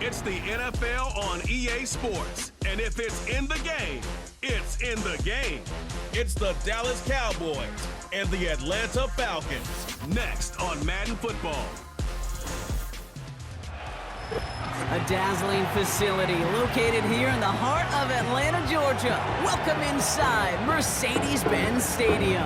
It's the NFL on EA Sports. And if it's in the game, it's in the game. It's the Dallas Cowboys and the Atlanta Falcons. Next on Madden Football. A dazzling facility located here in the heart of Atlanta, Georgia. Welcome inside Mercedes-Benz Stadium.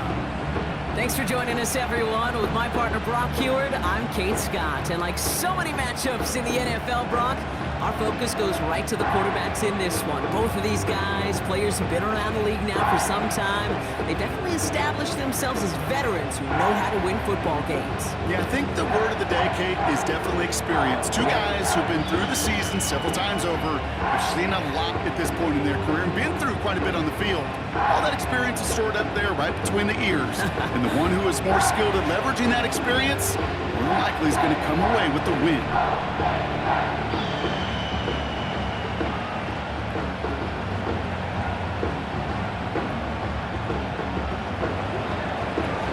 Thanks for joining us, everyone. With my partner, Brock Heward, I'm Kate Scott. And like so many matchups in the NFL, Brock, our focus goes right to the quarterbacks in this one. Both of these guys, players who've been around the league now for some time, they definitely established themselves as veterans who know how to win football games. Yeah, I think the word of the day, Kate, is definitely experience. Two guys who've been through the season several times over, have seen a lot at this point in their career, and been through quite a bit on the field. All that experience is stored up there right between the ears. And the one who is more skilled at leveraging that experience, more than likely is going to come away with the win.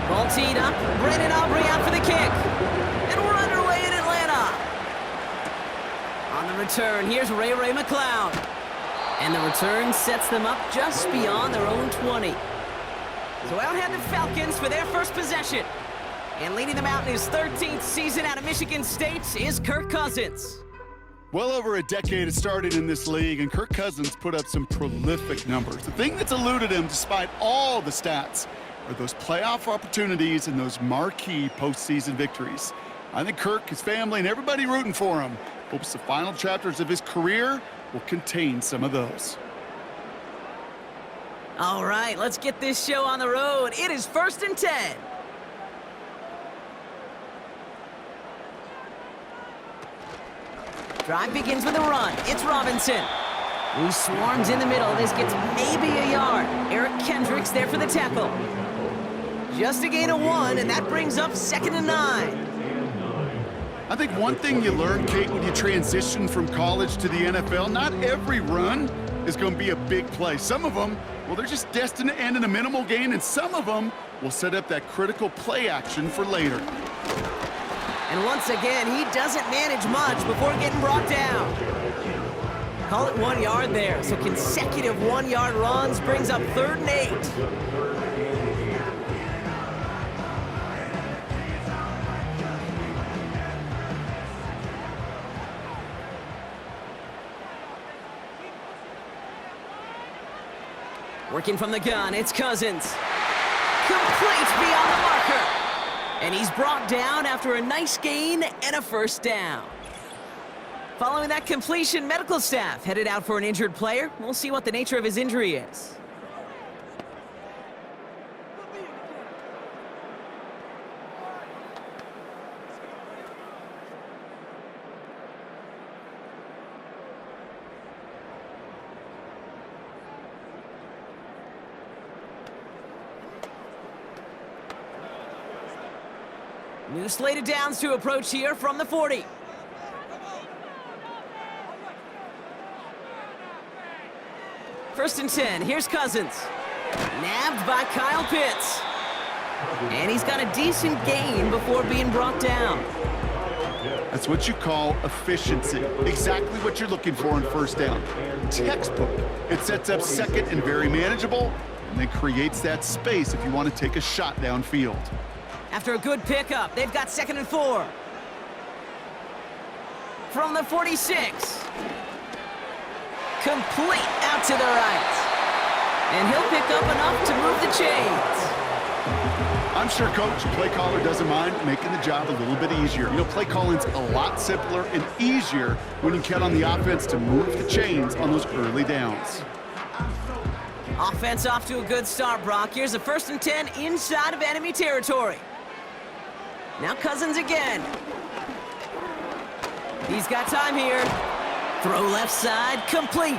Ball teed up. Brandon Aubrey out for the kick. And we're underway in Atlanta. On the return, here's Ray McCloud. And the return sets them up just beyond their own 20. So out head the Falcons for their first possession. And leading them out in his 13th season out of Michigan State is Kirk Cousins. Well over a decade has started in this league, and Kirk Cousins put up some prolific numbers. The thing that's eluded him, despite all the stats, are those playoff opportunities and those marquee postseason victories. I think Kirk, his family, and everybody rooting for him hopes the final chapters of his career will contain some of those. All right, let's get this show on the road. It is 1st and 10. Drive begins with a run. It's Robinson, who swarms in the middle. This gets maybe a yard. Eric Kendricks there for the tackle. Just a gain of 1, and that brings up 2nd and 9. I think one thing you learn, Kate, when you transition from college to the NFL, not every run is going to be a big play. Some of them, well, they're just destined to end in a minimal gain, and some of them will set up that critical play action for later. And once again, he doesn't manage much before getting brought down. Call it 1 yard there. So consecutive 1-yard runs brings up 3rd and 8. Working from the gun, it's Cousins. Complete beyond the marker. And he's brought down after a nice gain and a 1st down. Following that completion, medical staff headed out for an injured player. We'll see what the nature of his injury is. New slate of downs to approach here from the 40. First and 10, here's Cousins. Nabbed by Kyle Pitts. And he's got a decent gain before being brought down. That's what you call efficiency. Exactly what you're looking for in 1st down. Textbook. It sets up 2nd and very manageable, and then creates that space if you want to take a shot downfield. After a good pickup, they've got 2nd and 4. From the 46. Complete out to the right. And he'll pick up enough to move the chains. I'm sure Coach, play caller, doesn't mind making the job a little bit easier. You know, play calling's a lot simpler and easier when you count on the offense to move the chains on those early downs. Offense off to a good start, Brock. Here's a 1st and 10 inside of enemy territory. Now Cousins again. He's got time here. Throw left side, complete.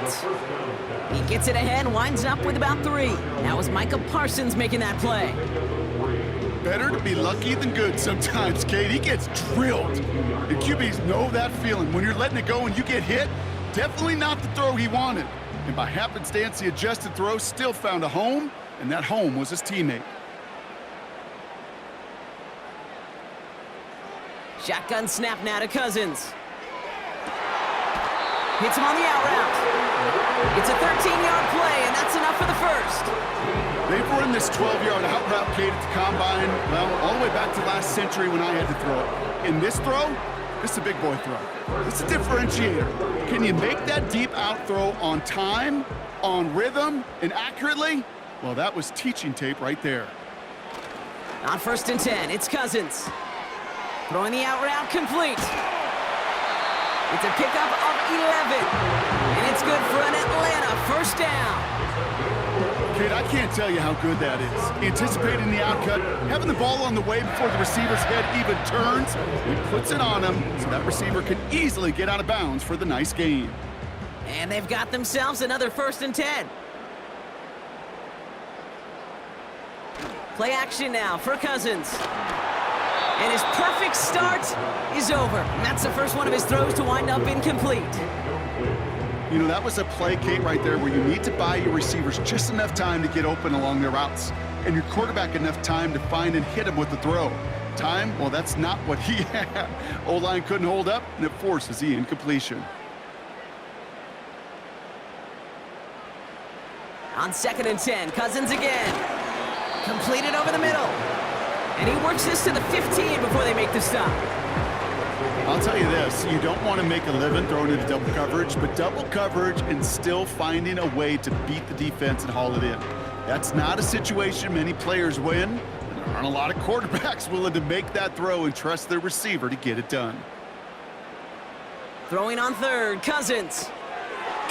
He gets it ahead, winds up with about 3. That was Micah Parsons making that play. Better to be lucky than good sometimes, Kate. He gets drilled. And QBs know that feeling. When you're letting it go and you get hit, definitely not the throw he wanted. And by happenstance, the adjusted throw still found a home, and that home was his teammate. Shotgun snap now to Cousins. Hits him on the out route. It's a 13-yard play, and that's enough for the first. They've run this 12-yard out route, Kate, at the combine, well, all the way back to last century when I had to throw it. In this throw, this is a big boy throw. It's a differentiator. Can you make that deep out throw on time, on rhythm, and accurately? Well, that was teaching tape right there. On 1st and 10, it's Cousins. Throwing the out route complete. It's a pickup of 11. And it's good for an Atlanta first down. Kate, I can't tell you how good that is. Anticipating the outcut, having the ball on the way before the receiver's head even turns, he puts it on him so that receiver can easily get out of bounds for the nice gain. And they've got themselves another 1st and 10. Play action now for Cousins. And his perfect start is over. And that's the first one of his throws to wind up incomplete. You know, that was a play, Kate, right there where you need to buy your receivers just enough time to get open along their routes, and your quarterback enough time to find and hit him with the throw. Time, well, that's not what he had. O-line couldn't hold up, and it forces the incompletion. On 2nd and 10, Cousins again. Completed over the middle. And he works this to the 15 before they make the stop. I'll tell you this, you don't want to make a living throwing into double coverage, but double coverage and still finding a way to beat the defense and haul it in. That's not a situation many players win, and there aren't a lot of quarterbacks willing to make that throw and trust their receiver to get it done. Throwing on 3rd, Cousins.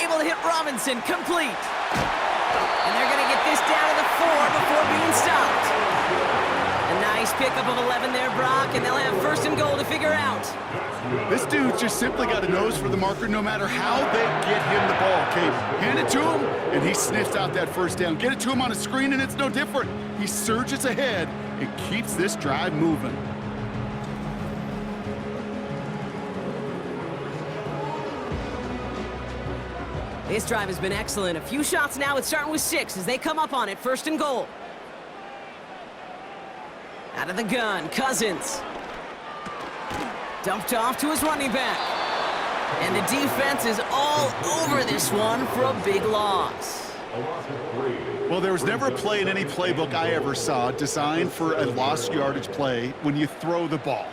Able to hit Robinson, complete. And they're going to get this down to the 4 before being stopped. A nice pickup of 11 there, Brock, and they'll have 1st and goal to figure out. This dude just simply got a nose for the marker no matter how they get him the ball, Kate. Hand it to him, and he sniffs out that 1st down. Get it to him on a screen, and it's no different. He surges ahead and keeps this drive moving. This drive has been excellent. A few shots now. It's starting with 6 as they come up on it. 1st and goal. Out of the gun, Cousins. Dumped off to his running back. And the defense is all over this one for a big loss. Well, there was never a play in any playbook I ever saw designed for a lost yardage play when you throw the ball.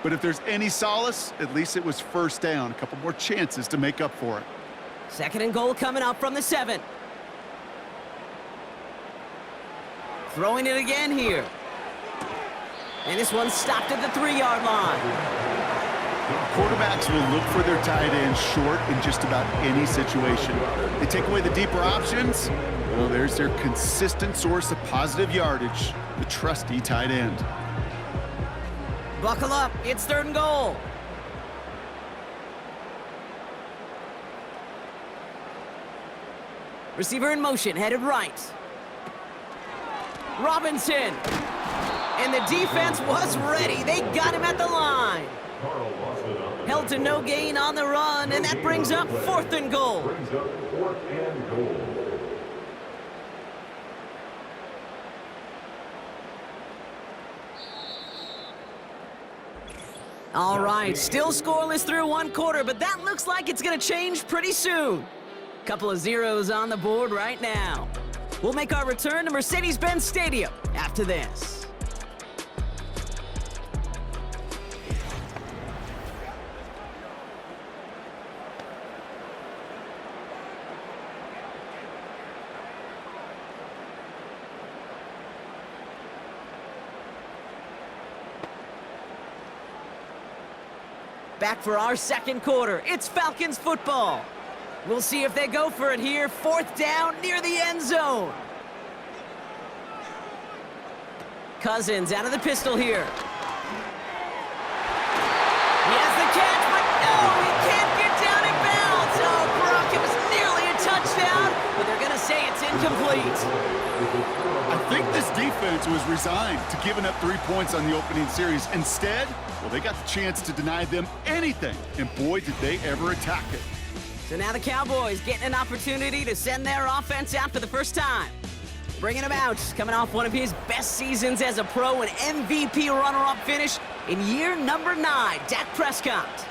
But if there's any solace, at least it was 1st down. A couple more chances to make up for it. 2nd and goal coming up from the 7. Throwing it again here. And this one stopped at the 3-yard line. Quarterbacks will look for their tight end short in just about any situation. They take away the deeper options. Well, there's their consistent source of positive yardage, the trusty tight end. Buckle up. It's 3rd and goal. Receiver in motion, headed right. Robinson. And the defense was ready. They got him at the line. Held to no gain on the run, and that brings up 4th and goal. All right, still scoreless through 1 quarter, but that looks like it's going to change pretty soon. Couple of zeros on the board right now. We'll make our return to Mercedes-Benz Stadium after this. Back for our 2nd quarter. It's Falcons football. We'll see if they go for it here. 4th down near the end zone. Cousins out of the pistol here. He has the catch, but no, he can't get down in bounds. Oh, Brock, it was nearly a touchdown, but they're going to say it's incomplete. I think this defense was resigned to giving up 3 points on the opening series. Instead, well, they got the chance to deny them anything, and boy, did they ever attack it. So now the Cowboys getting an opportunity to send their offense out for the first time. Bringing him out, coming off one of his best seasons as a pro, an MVP runner-up finish in year number 9, Dak Prescott.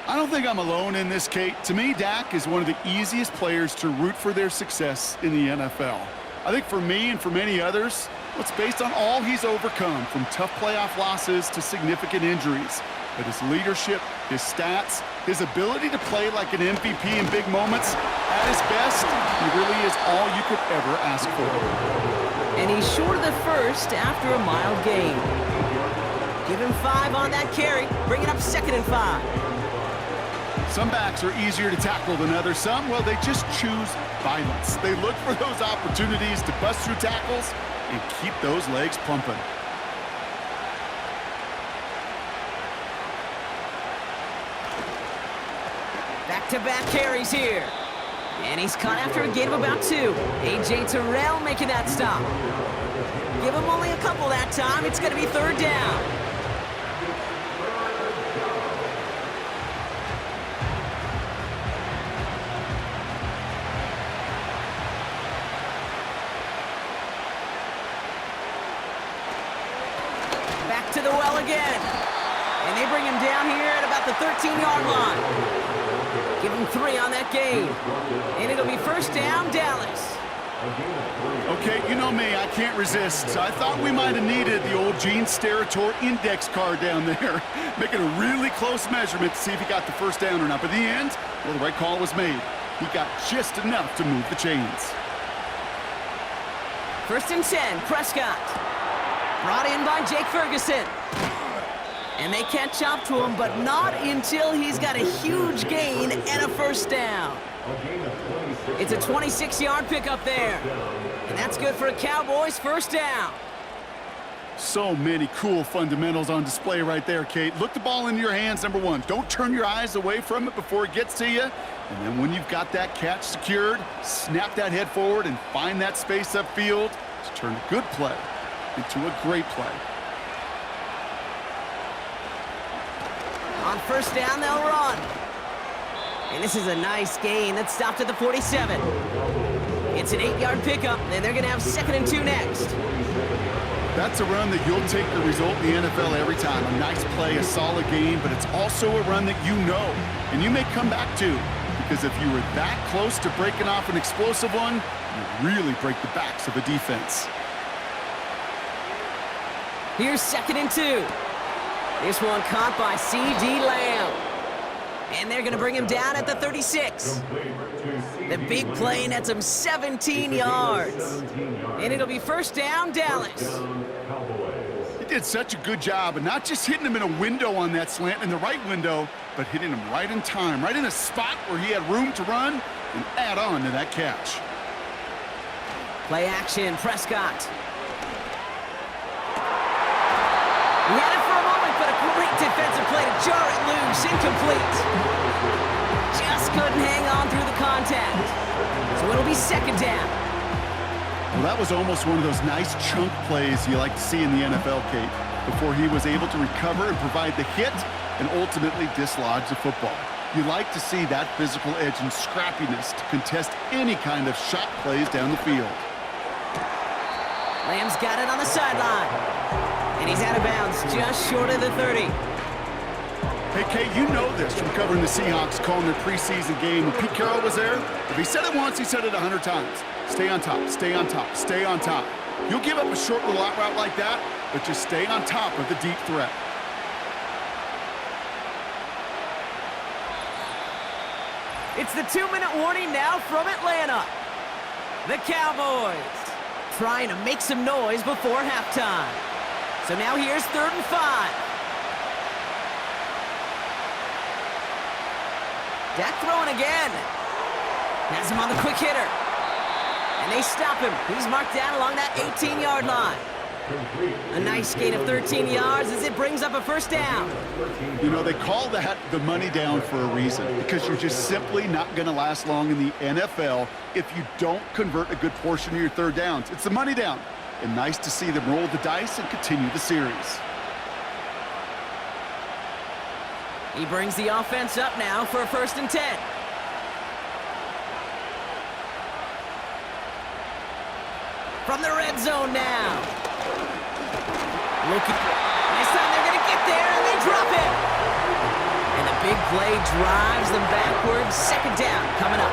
I don't think I'm alone in this, Kate. To me, Dak is one of the easiest players to root for their success in the NFL. I think for me and for many others, it's based on all he's overcome, from tough playoff losses to significant injuries. But his leadership, his stats, his ability to play like an MVP in big moments, at his best, he really is all you could ever ask for. And he's short of the first after a mild gain. Give him 5 on that carry, bring it up 2nd and 5. Some backs are easier to tackle than others. Some, well, they just choose violence. They look for those opportunities to bust through tackles and keep those legs pumping. Back-to-back carries here. And he's caught after a gain of about 2. A.J. Terrell making that stop. Give him only a couple that time. It's going to be 3rd down. Back to the well again. And they bring him down here at about the 13-yard line. Give him 3 on that gain. And it'll be 1st down, Dallas. Okay, you know me, I can't resist. I thought we might have needed the old Gene Steratore index card down there, making a really close measurement to see if he got the 1st down or not. But in the end, well, the right call was made. He got just enough to move the chains. 1st and 10, Prescott. Brought in by Jake Ferguson. And they catch up to him, but not until he's got a huge gain and a 1st down. It's a 26-yard pickup there. And that's good for a Cowboys 1st down. So many cool fundamentals on display right there, Kate. Look the ball into your hands, number 1. Don't turn your eyes away from it before it gets to you. And then when you've got that catch secured, snap that head forward and find that space upfield to turn a good play into a great play. On 1st down, they'll run. And this is a nice gain that stopped at the 47. It's an 8-yard pickup, and they're going to have 2nd and 2 next. That's a run that you'll take the result in the NFL every time. A nice play, a solid gain, but it's also a run that you know, and you may come back to, because if you were that close to breaking off an explosive one, you really break the backs of a defense. Here's 2nd and 2. This one caught by C.D. Lamb. And they're going to bring him down at the 36. The big play nets him 17 yards. And it'll be 1st down, Dallas. He did such a good job, and not just hitting him in a window on that slant, in the right window, but hitting him right in time, right in a spot where he had room to run and add on to that catch. Play action, Prescott. He had it for a moment, but a great defensive play to jar it loose, incomplete. Just couldn't hang on through the contact. So it'll be 2nd down. Well, that was almost one of those nice chunk plays you like to see in the NFL, Kate, before he was able to recover and provide the hit and ultimately dislodge the football. You like to see that physical edge and scrappiness to contest any kind of shot plays down the field. Lamb's got it on the sideline. And he's out of bounds, just short of the 30. Hey, Kate, you know this from covering the Seahawks, calling their preseason game. When Pete Carroll was there, if he said it once, he said it 100 times. Stay on top, stay on top, stay on top. You'll give up a short little out route like that, but just stay on top of the deep threat. It's the 2-minute warning now from Atlanta. The Cowboys trying to make some noise before halftime. So now here's 3rd and 5. Dak throwing again. Has him on the quick hitter. And they stop him. He's marked down along that 18-yard line. A nice gain of 13 yards as it brings up a 1st down. You know, they call that the money down for a reason, because you're just simply not going to last long in the NFL if you don't convert a good portion of your 3rd downs. It's the money down. And nice to see them roll the dice and continue the series. He brings the offense up now for a 1st and 10. From the red zone now. This time they're going to get there, and they drop it. And the big play drives them backwards. Second down coming up.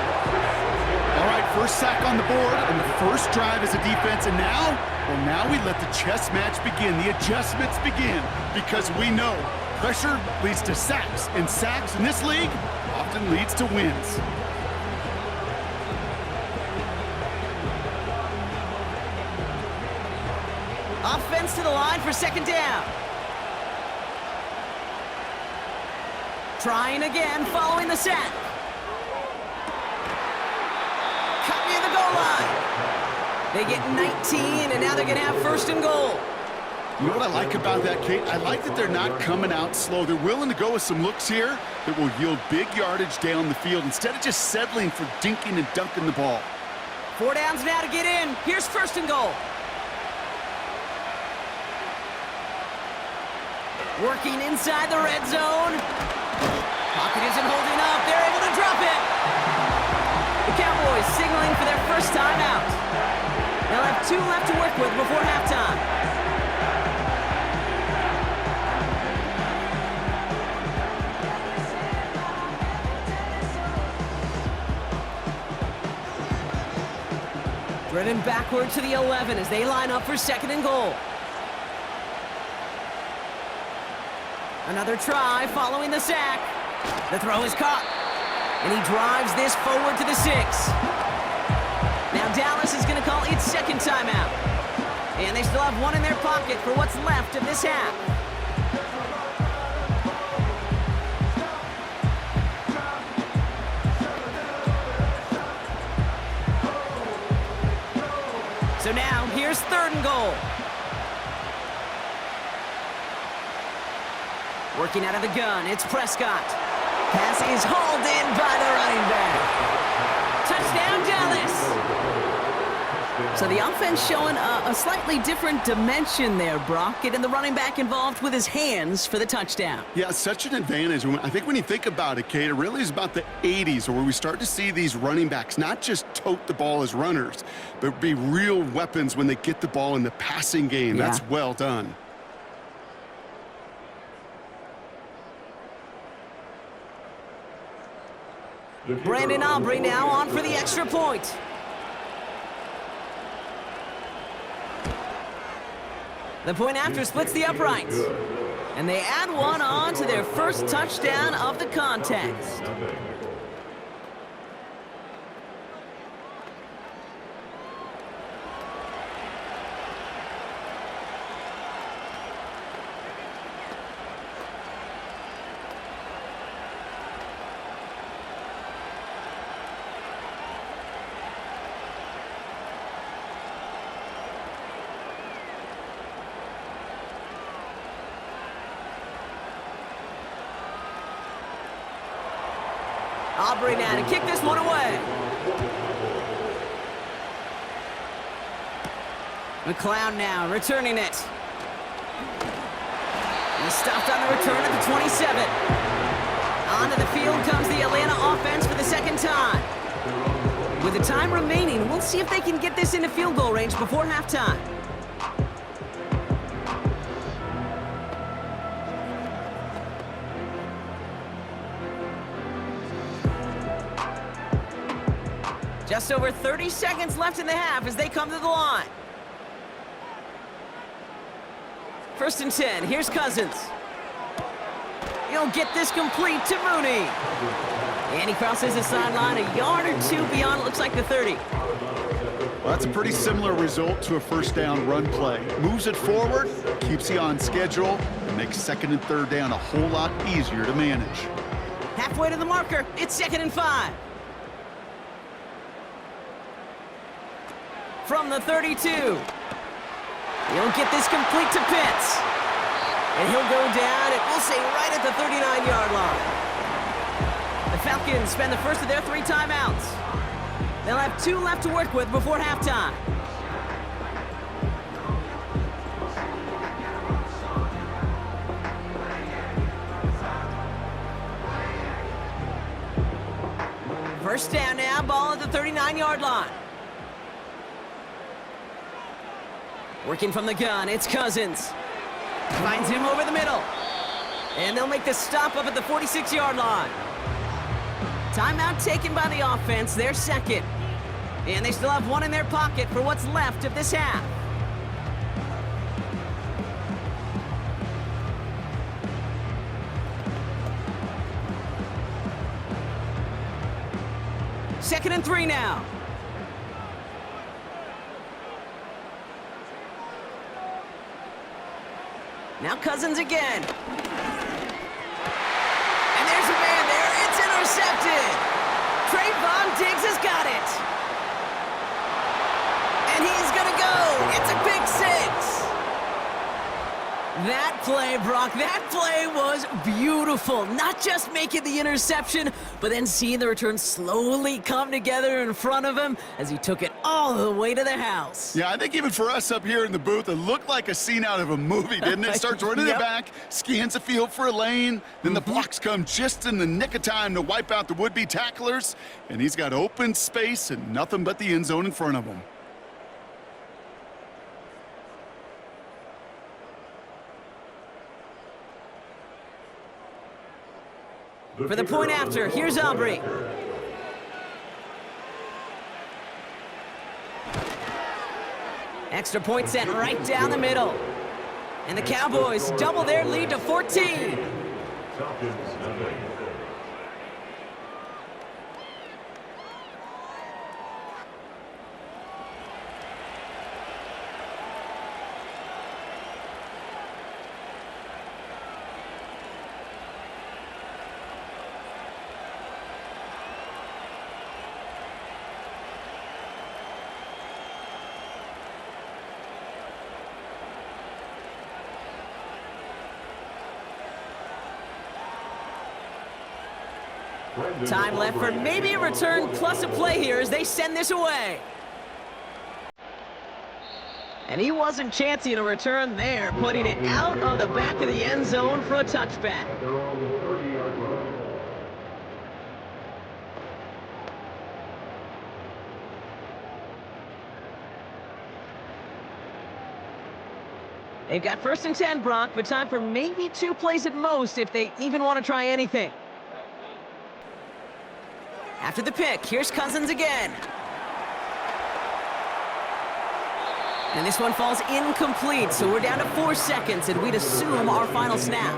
All right, first sack on the board, and the first drive as a defense, and now, well, now we let the chess match begin, the adjustments begin, because we know pressure leads to sacks, and sacks in this league often leads to wins. Offense to the line for second down. Trying again, following the sack. Cut near the goal line. They get 19, and now they're going to have first and goal. You know what I like about that, Kate? I like that they're not coming out slow. They're willing to go with some looks here that will yield big yardage down the field instead of just settling for dinking and dunking the ball. 4 downs now to get in. Here's first and goal. Working inside the red zone. Pocket isn't holding up. They're able to drop it. The Cowboys signaling for their first timeout. They'll have 2 left to work with before halftime. Running backward to the 11 as they line up for second and goal. Another try following the sack. The throw is caught. And he drives this forward to the 6. Now Dallas is going to call its second timeout. And they still have 1 in their pocket for what's left of this half. So now, here's third and goal. Working out of the gun, it's Prescott. Pass is hauled in by the running back. Touchdown, Dallas! So the offense showing a slightly different dimension there, Brock. Getting the running back involved with his hands for the touchdown. Yeah, such an advantage. I think when you think about it, Kate, it really is about the 80s where we start to see these running backs not just tote the ball as runners, but be real weapons when they get the ball in the passing game. Yeah. That's well done. Brandon Aubrey now on for the extra point. The point after splits the uprights. And they add 1 on to their first touchdown of the contest. Aubrey now to kick this one away. McLeod now returning it. He stopped on the return at the 27. Onto the field comes the Atlanta offense for the second time. With the time remaining, we'll see if they can get this into field goal range before halftime. Just over 30 seconds left in the half as they come to the line. First and 10, here's Cousins. He'll get this complete to Mooney. And he crosses the sideline a yard or 2 beyond, it looks like the 30. Well, that's a pretty similar result to a first down run play. Moves it forward, keeps you on schedule, and makes second and third down a whole lot easier to manage. Halfway to the marker, it's second and 5. From the 32. He'll get this complete to Pitts. And he'll go down, and we'll say right at the 39-yard line. The Falcons spend the first of their 3 timeouts. They'll have 2 left to work with before halftime. First down now, ball at the 39-yard line. Working from the gun, it's Cousins. Finds him over the middle. And they'll make the stop up at the 46-yard line. Timeout taken by the offense, their second. And they still have one in their pocket for what's left of this half. Second and 3 now. Now Cousins again. And there's a man there. It's intercepted. Trayvon Diggs has got it. And he's going to go. It's a pick six. That play, Brock, that play was beautiful. Not just making the interception, but then seeing the return slowly come together in front of him as he took it all the way to the house. Yeah, I think even for us up here in the booth, it looked like a scene out of a movie, didn't it? Starts running it back, scans the field for a lane, then the blocks come just in the nick of time to wipe out the would-be tacklers, and he's got open space and nothing but the end zone in front of him. For the point after, here's Aubrey. Extra point sent right down the middle. And the Cowboys double their lead to 14. Time left for maybe a return plus a play here as they send this away. And he wasn't chancing a return there, putting it out of the back of the end zone for a touchback. They've got 1st and 10, Brock, but time for maybe 2 plays at most if they even want to try anything. After the pick, here's Cousins again. And this one falls incomplete, so we're down to 4 seconds, and we'd assume our final snap.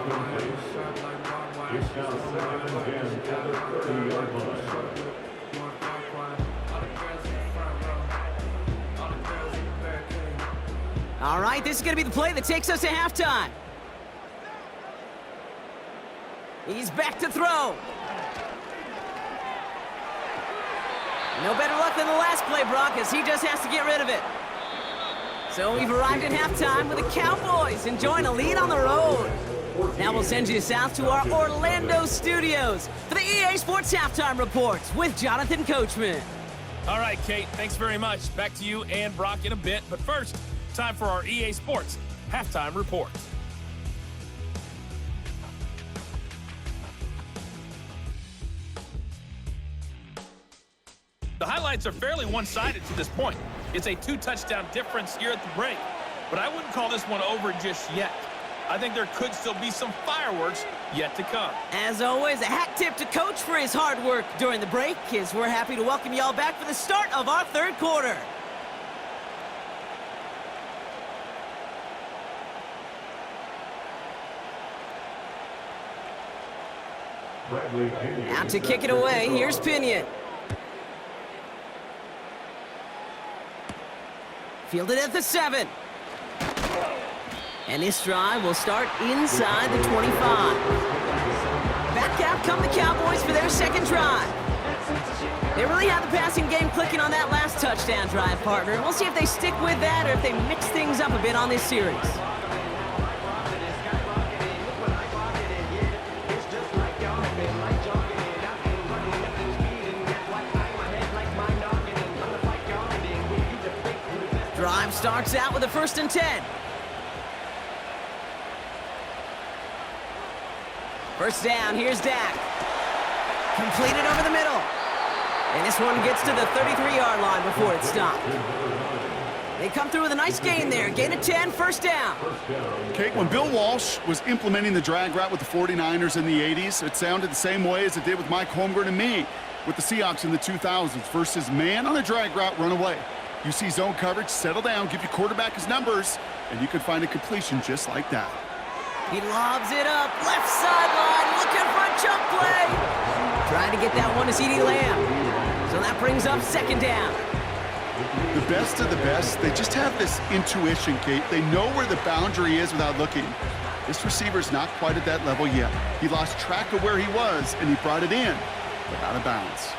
All right, this is going to be the play that takes us to halftime. He's back to throw. No better luck than the last play, Brock, as he just has to get rid of it. So we've arrived at halftime with the Cowboys enjoying a lead on the road. Now we'll send you south to our Orlando studios for the EA Sports Halftime Reports with Jonathan Coachman. All right, Kate, thanks very much. Back to you and Brock in a bit. But first, time for our EA Sports Halftime Report. The highlights are fairly one-sided to this point. It's a 2-touchdown difference here at the break, but I wouldn't call this one over just yet. I think there could still be some fireworks yet to come. As always, a hat tip to Coach for his hard work during the break, as we're happy to welcome y'all back for the start of our 3rd quarter. Out to kick it away, here's Pinion. Fielded at the 7. And this drive will start inside the 25. Back out come the Cowboys for their 2nd drive. They really have the passing game clicking on that last touchdown drive, partner. We'll see if they stick with that or if they mix things up a bit on this series. Drive starts out with a 1st and 10. First down, here's Dak. Completed over the middle. And this one gets to the 33-yard line before it's stopped. They come through with a nice gain there. Gain of 10, first down. Kate, when Bill Walsh was implementing the drag route with the 49ers in the 80s, it sounded the same way as it did with Mike Holmgren and me with the Seahawks in the 2000s versus man on a drag route, run away. You see zone coverage, settle down, give your quarterback his numbers, and you can find a completion just like that. He lobs it up, left sideline, looking for a jump play. Trying to get that one to CeeDee Lamb. So that brings up second down. The best of the best, they just have this intuition, Kate. They know where the boundary is without looking. This receiver's not quite at that level yet. He lost track of where he was, and he brought it in, but out of bounds.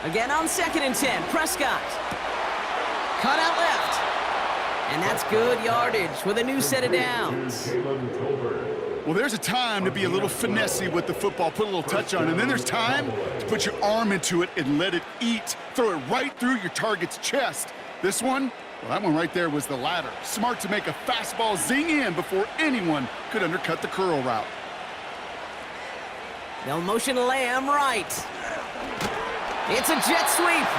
Again on 2nd and 10, Prescott. Cut out left. And that's good yardage with a new set of downs. Well, there's a time to be a little finessey with the football, put a little touch on it, and then there's time to put your arm into it and let it eat. Throw it right through your target's chest. This one, well, that one right there was the latter. Smart to make a fastball zing in before anyone could undercut the curl route. They'll motion Lamb right. It's a jet sweep.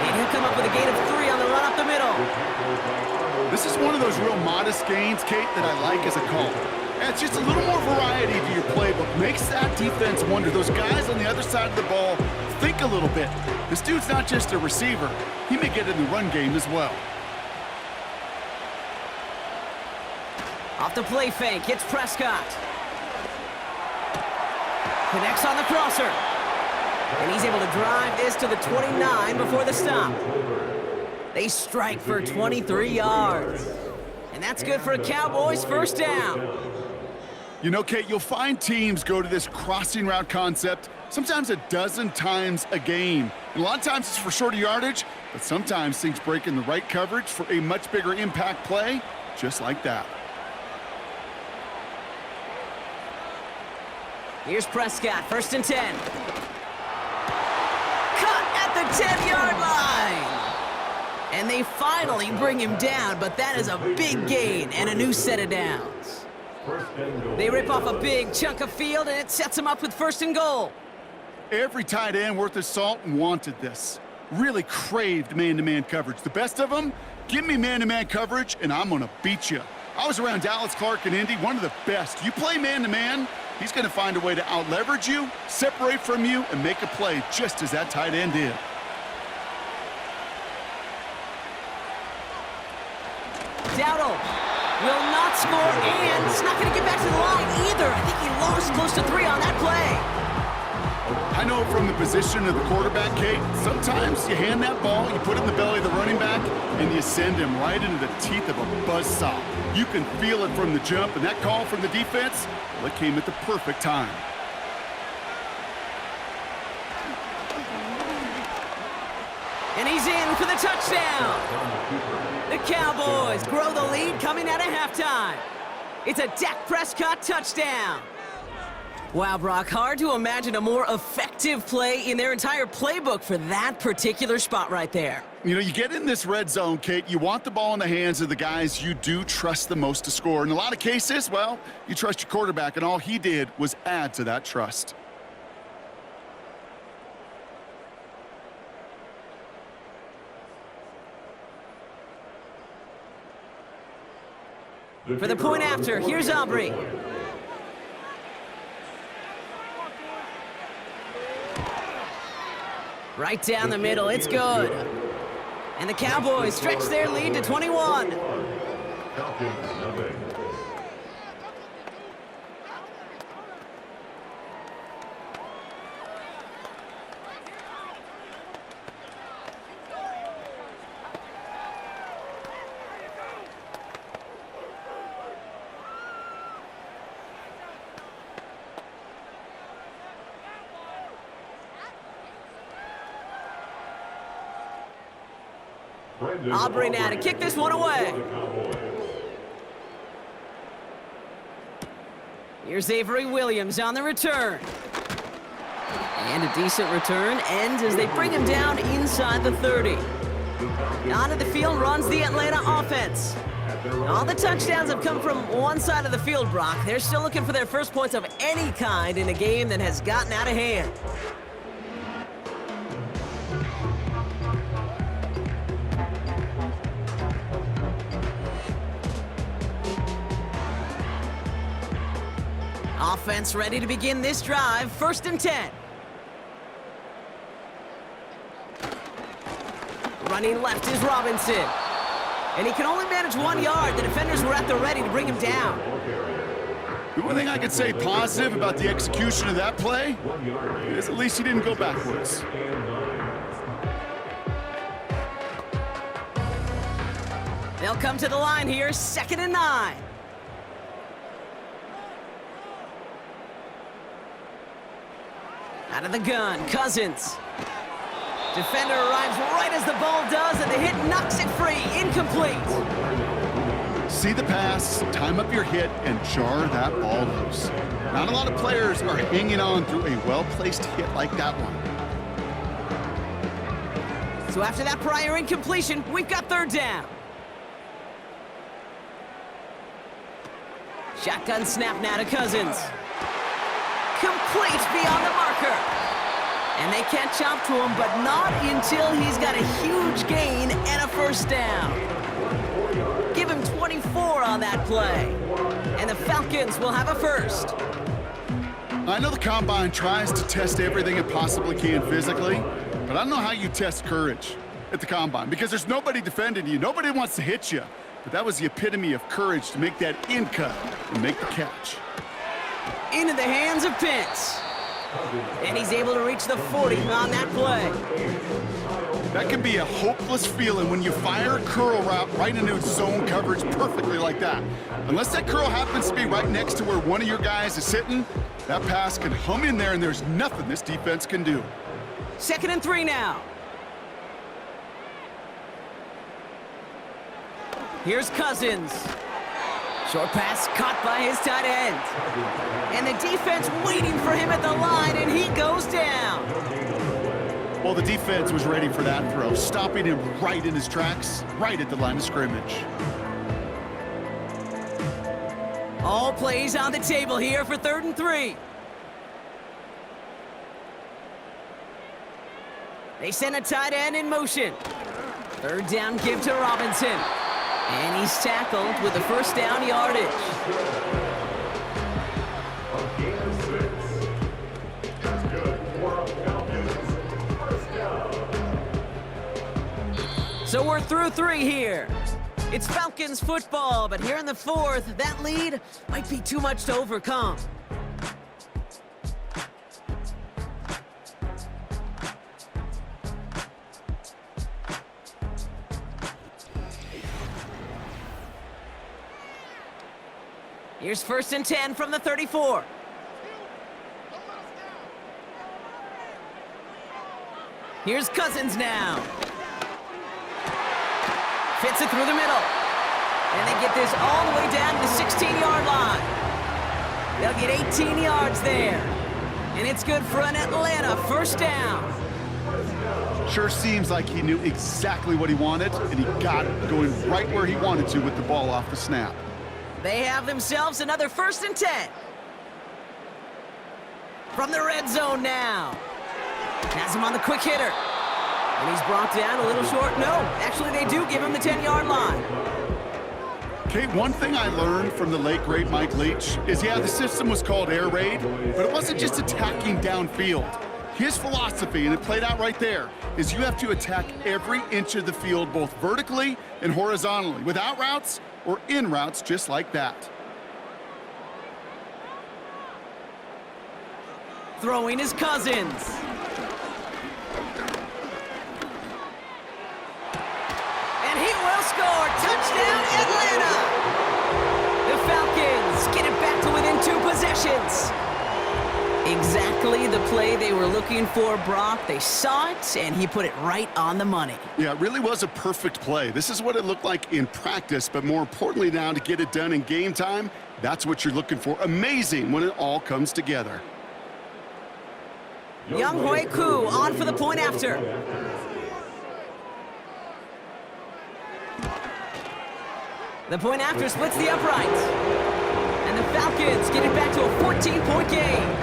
And he'll come up with a gain of 3 on the run up the middle. This is one of those real modest gains, Kate, that I like as a call. And it's just a little more variety to your playbook. Makes that defense wonder. Those guys on the other side of the ball think a little bit. This dude's not just a receiver. He may get in the run game as well. Off the play fake, hits Prescott. Connects on the crosser. And he's able to drive this to the 29 before the stop. They strike for 23 yards. And that's good for a Cowboys first down. You know, Kate, you'll find teams go to this crossing route concept sometimes a dozen times a game. And a lot of times it's for shorter yardage, but sometimes things break in the right coverage for a much bigger impact play, just like that. Here's Prescott, 1st and 10. Cut at the 10-yard line. And they finally bring him down, but that is a big gain and a new set of downs. They rip off a big chunk of field, and it sets them up with 1st and goal. Every tight end worth his salt wanted this. Really craved man-to-man coverage. The best of them, give me man-to-man coverage, and I'm going to beat you. I was around Dallas, Clark, and Indy, one of the best. You play man-to-man, he's going to find a way to out-leverage you, separate from you, and make a play just as that tight end did. Dowdle will not score and it's not going to get back to the line either. I think he lost close to 3 on that play. I know from the position of the quarterback, Kate, sometimes you hand that ball, you put it in the belly of the running back, and you send him right into the teeth of a buzzsaw. You can feel it from the jump, and that call from the defense, well, it came at the perfect time. And he's in for the touchdown. The Cowboys grow the lead coming out of halftime. It's a Dak Prescott touchdown. Wow, Brock, hard to imagine a more effective play in their entire playbook for that particular spot right there. You know, you get in this red zone, Kate, you want the ball in the hands of the guys you do trust the most to score. In a lot of cases, well, you trust your quarterback, and all he did was add to that trust. For the point after, here's Aubrey. Right down the middle, it's good. And the Cowboys stretch their lead to 21. Aubrey now to kick this one away. Here's Avery Williams on the return. And a decent return ends as they bring him down inside the 30. Onto the field runs the Atlanta offense. All the touchdowns have come from one side of the field, Brock. They're still looking for their first points of any kind in a game that has gotten out of hand. Offense ready to begin this drive. 1st and 10. Running left is Robinson. And he can only manage 1 yard. The defenders were at the ready to bring him down. The one thing I could say positive about the execution of that play is at least he didn't go backwards. They'll come to the line here, 2nd and 9. Out of the gun, Cousins. Defender arrives right as the ball does, and the hit knocks it free. Incomplete. See the pass, time up your hit, and jar that ball loose. Not a lot of players are hanging on through a well-placed hit like that one. So after that prior incompletion, we've got 3rd down. Shotgun snap now to Cousins. Complete beyond the marker. And they can't chop to him, but not until he's got a huge gain and a 1st down. Give him 24 on that play. And the Falcons will have a 1st. I know the Combine tries to test everything it possibly can physically, but I don't know how you test courage at the Combine because there's nobody defending you. Nobody wants to hit you. But that was the epitome of courage to make that in cut and make the catch. Into the hands of Pitts. And he's able to reach the 40 on that play. That can be a hopeless feeling when you fire a curl route right into zone coverage perfectly like that. Unless that curl happens to be right next to where one of your guys is sitting, that pass can hum in there and there's nothing this defense can do. 2nd and 3 now. Here's Cousins. Short pass caught by his tight end. And the defense waiting for him at the line, and he goes down. Well, the defense was ready for that throw, stopping him right in his tracks, right at the line of scrimmage. All plays on the table here for 3rd and 3. They send a tight end in motion. 3rd down give to Robinson. And he's tackled with the 1st down yardage. So we're through 3 here. It's Falcons football, but here in the 4th, that lead might be too much to overcome. Here's 1st and 10 from the 34. Here's Cousins now. Fits it through the middle. And they get this all the way down to the 16-yard line. They'll get 18 yards there. And it's good for an Atlanta 1st down. Sure seems like he knew exactly what he wanted, and he got it going right where he wanted to with the ball off the snap. They have themselves another 1st and 10. From the red zone now. Has him on the quick hitter. And he's brought down a little short. No, actually they do give him the 10-yard line. Okay, one thing I learned from the late, great Mike Leach is, yeah, the system was called air raid, but it wasn't just attacking downfield. His philosophy, and it played out right there, is you have to attack every inch of the field, both vertically and horizontally, without routes or in routes just like that. Throwing his Cousins. And he will score. Touchdown, Atlanta! The Falcons get it back to within 2 possessions. Exactly the play they were looking for, Brock. They saw it, and he put it right on the money. Yeah, it really was a perfect play. This is what it looked like in practice, but more importantly now, to get it done in game time, that's what you're looking for. Amazing when it all comes together. Young Hui Koo on for the point after. The point after splits the uprights. And the Falcons get it back to a 14-point game.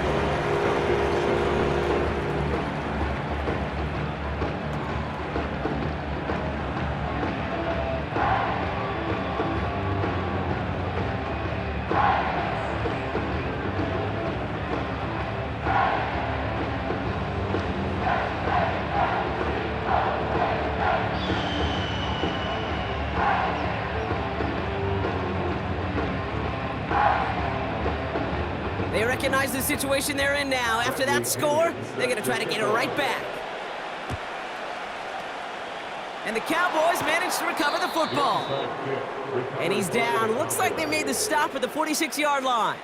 realize the situation they're in now. After that score, they're going to try to get it right back. And the Cowboys managed to recover the football. And he's down. Looks like they made the stop at the 46-yard line.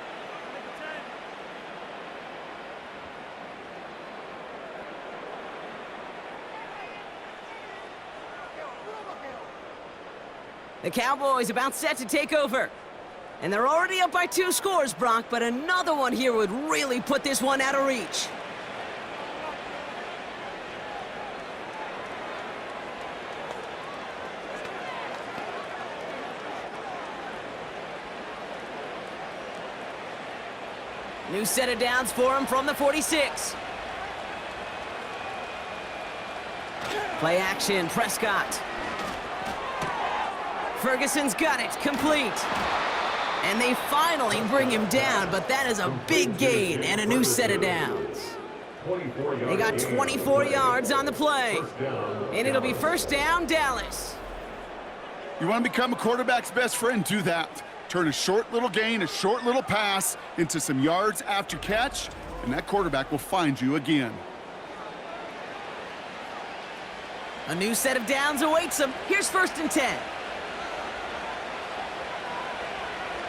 The Cowboys about set to take over. And they're already up by 2 scores, Brock, but another one here would really put this one out of reach. New set of downs for him from the 46. Play action, Prescott. Ferguson's got it, complete. And they finally bring him down, but that is a big gain and a new set of downs. They got 24 yards on the play. And it'll be first down, Dallas. You want to become a quarterback's best friend, do that. Turn a short little gain, a short little pass into some yards after catch, and that quarterback will find you again. A new set of downs awaits him. Here's first and 10.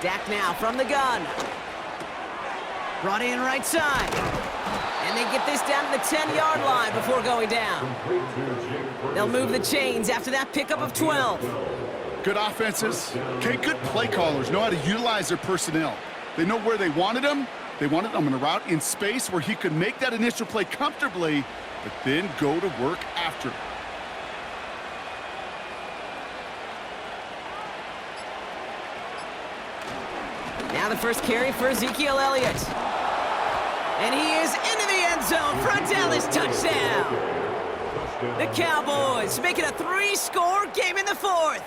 Dak now from the gun. Brought in right side. And they get this down to the 10-yard line before going down. They'll move the chains after that pickup of 12. Good offenses. Okay, good play callers know how to utilize their personnel. They know where they wanted them. They wanted them in a route in space where he could make that initial play comfortably, but then go to work after. Now the first carry for Ezekiel Elliott. And he is into the end zone for a Dallas touchdown. The Cowboys make it a 3-score game in the 4th.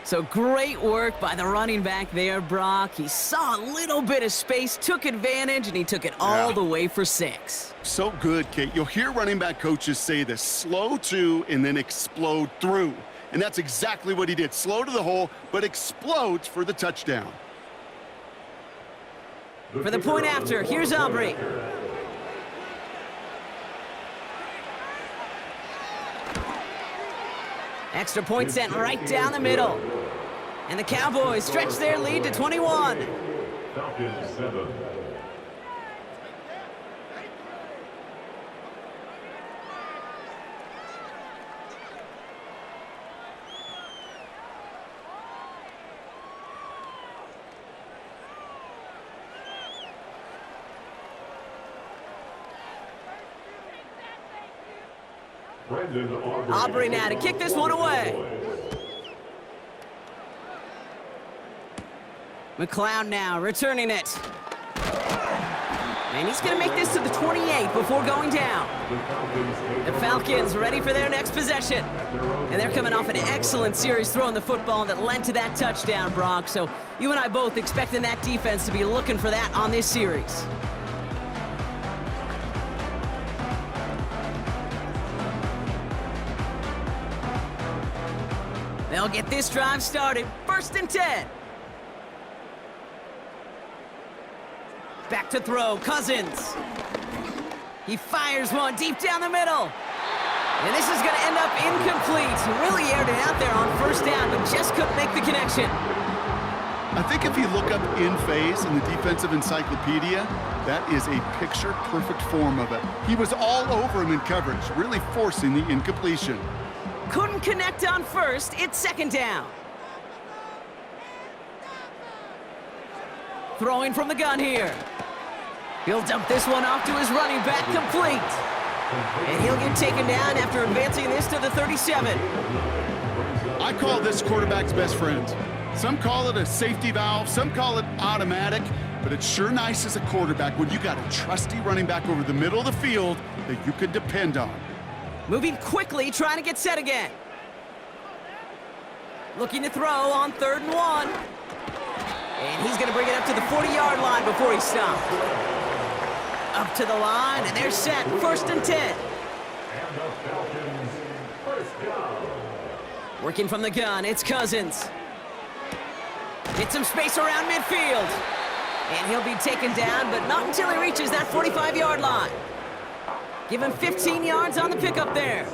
So great work by the running back there, Brock. He saw a little bit of space, took advantage, and he took it all the way for 6. So good, Kate. You'll hear running back coaches say this: slow to and then explode through. And that's exactly what he did. Slow to the hole, but explodes for the touchdown. For the point after, here's Aubrey. Extra point sent right down the middle. And the Cowboys stretch their lead to 21. Falcons 7. Aubrey now to kick this one away. McLeod now returning it. And he's going to make this to the 28 before going down. The Falcons ready for their next possession. And they're coming off an excellent series throwing the football that led to that touchdown, Brock. So you and I both expecting that defense to be looking for that on this series. They'll get this drive started. First and 10. Back to throw, Cousins. He fires one deep down the middle. And this is going to end up incomplete. He really aired it out there on first down, but just couldn't make the connection. I think if you look up in phase in the defensive encyclopedia, that is a picture-perfect form of it. He was all over him in coverage, really forcing the incompletion. Couldn't connect on first. It's second down. Throwing from the gun here. He'll dump this one off to his running back, complete. And he'll get taken down after advancing this to the 37. I call this quarterback's best friend. Some call it a safety valve, some call it automatic, but it's sure nice as a quarterback when you got a trusty running back over the middle of the field that you can depend on. Moving quickly, trying to get set again. Looking to throw on 3rd and 1. And he's going to bring it up to the 40-yard line before he stops. Up to the line, and they're set. First and 10. And the Falcons first down. Working from the gun, it's Cousins. Get some space around midfield. And he'll be taken down, but not until he reaches that 45-yard line. Give him 15 yards on the pickup there.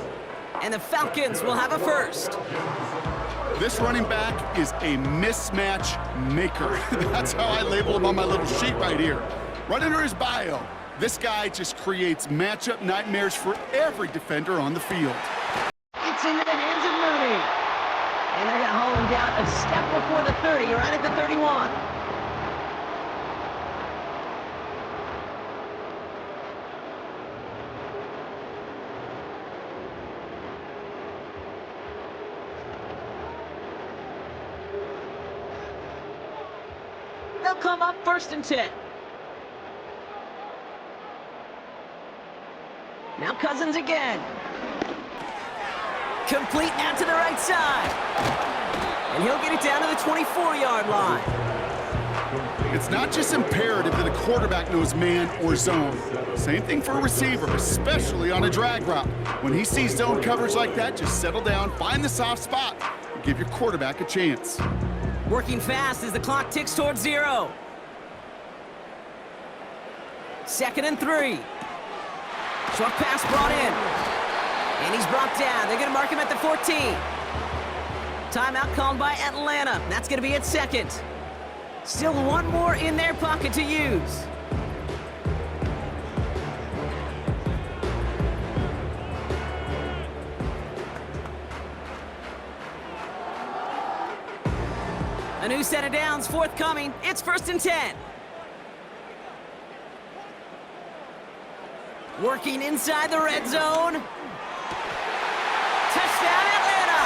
And the Falcons will have a first. This running back is a mismatch maker. That's how I label him on my little sheet right here. Right under his bio, this guy just creates matchup nightmares for every defender on the field. It's into the hands of Mooney. And they're going to haul him down a step before the 30, right at the 31. They'll come up 1st and 10. Now Cousins again. Complete out to the right side. And he'll get it down to the 24-yard line. It's not just imperative that a quarterback knows man or zone. Same thing for a receiver, especially on a drag route. When he sees zone coverage like that, just settle down, find the soft spot, and give your quarterback a chance. Working fast as the clock ticks towards 0. 2nd and 3. Short pass brought in. And he's brought down. They're going to mark him at the 14. Timeout called by Atlanta. That's going to be at 2nd. Still one more in their pocket to use. A new set of downs forthcoming. It's 1st and 10. Working inside the red zone. Touchdown, Atlanta!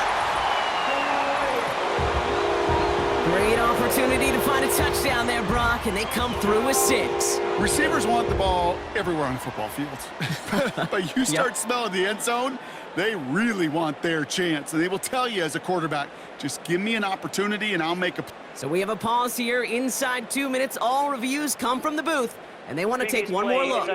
Great opportunity to find a touchdown there, Brock, and they come through with 6. Receivers want the ball everywhere on a football field. But you start smelling the end zone, they really want their chance. And they will tell you as a quarterback, just give me an opportunity and I'll make a... So we have a pause here inside 2 minutes. All reviews come from the booth, and they want to take one more look.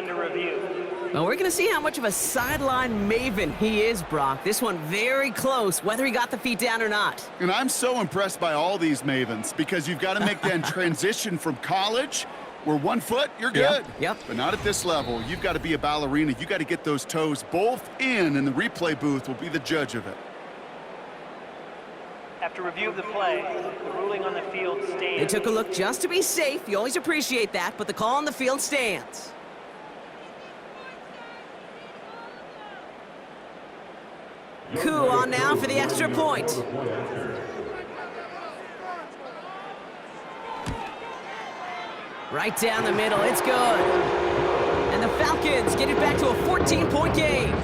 Well, we're going to see how much of a sideline maven he is, Brock. This one very close, whether he got the feet down or not. And I'm so impressed by all these mavens because you've got to make that transition from college where 1 foot, you're good. Yep. But not at this level. You've got to be a ballerina. You've got to get those toes both in, and the replay booth will be the judge of it. After review of the play, the ruling on the field stands. They took a look just to be safe. You always appreciate that, but the call on the field stands. Coup on now for the extra point. Right down the middle, it's good. And the Falcons get it back to a 14-point game.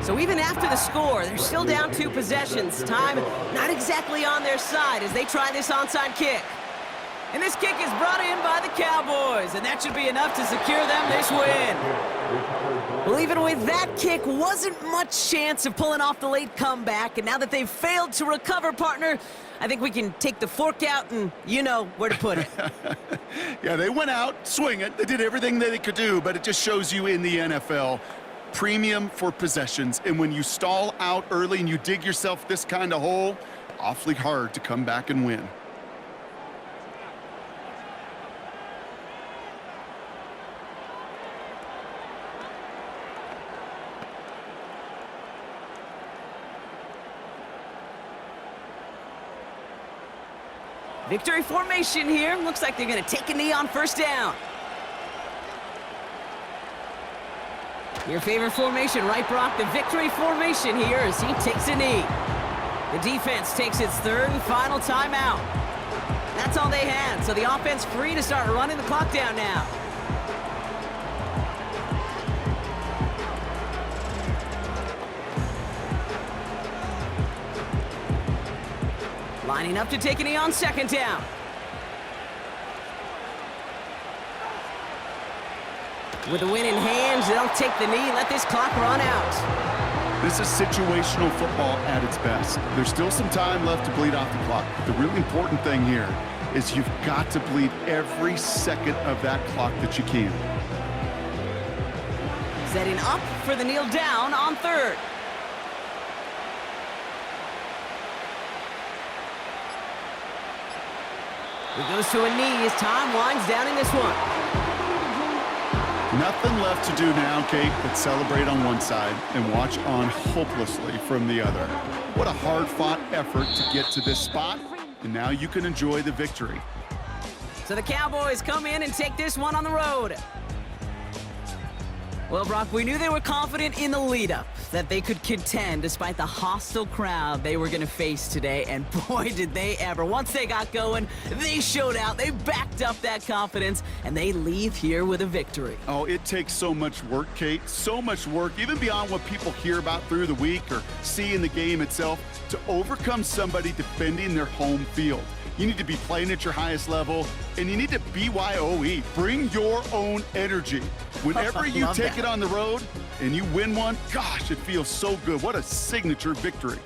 So even after the score, they're still down 2 possessions. Time not exactly on their side as they try this onside kick. And this kick is brought in by the Cowboys, and that should be enough to secure them this win. Well, even with that kick, wasn't much chance of pulling off the late comeback, and now that they've failed to recover, partner, I think we can take the fork out and you know where to put it. Yeah, they went out, swing it. They did everything that they could do, but it just shows you in the NFL, premium for possessions. And when you stall out early and you dig yourself this kind of hole, awfully hard to come back and win. Victory formation here. Looks like they're going to take a knee on 1st down. Your favorite formation, right, Brock? The victory formation here as he takes a knee. The defense takes its 3rd and final timeout. That's all they had, so the offense free to start running the clock down now. Lining up to take a knee on 2nd down. With the win in hand, they'll take the knee and let this clock run out. This is situational football at its best. There's still some time left to bleed off the clock. But the really important thing here is you've got to bleed every second of that clock that you can. Setting up for the kneel down on third. He goes to a knee as time winds down in this one. Nothing left to do now, Kate, but celebrate on one side and watch on hopelessly from the other. What a hard-fought effort to get to this spot, and now you can enjoy the victory. So the Cowboys come in and take this one on the road. Well, Brock, we knew they were confident in the lead-up, that they could contend despite the hostile crowd they were going to face today, and boy, did they ever. Once they got going, they showed out, they backed up that confidence, and they leave here with a victory. Oh, it takes so much work, Kate, so much work, even beyond what people hear about through the week or see in the game itself, to overcome somebody defending their home field. You need to be playing at your highest level, and you need to BYOE. Bring your own energy. Whenever you take it on the road and you win one, gosh, it feels so good. What a signature victory.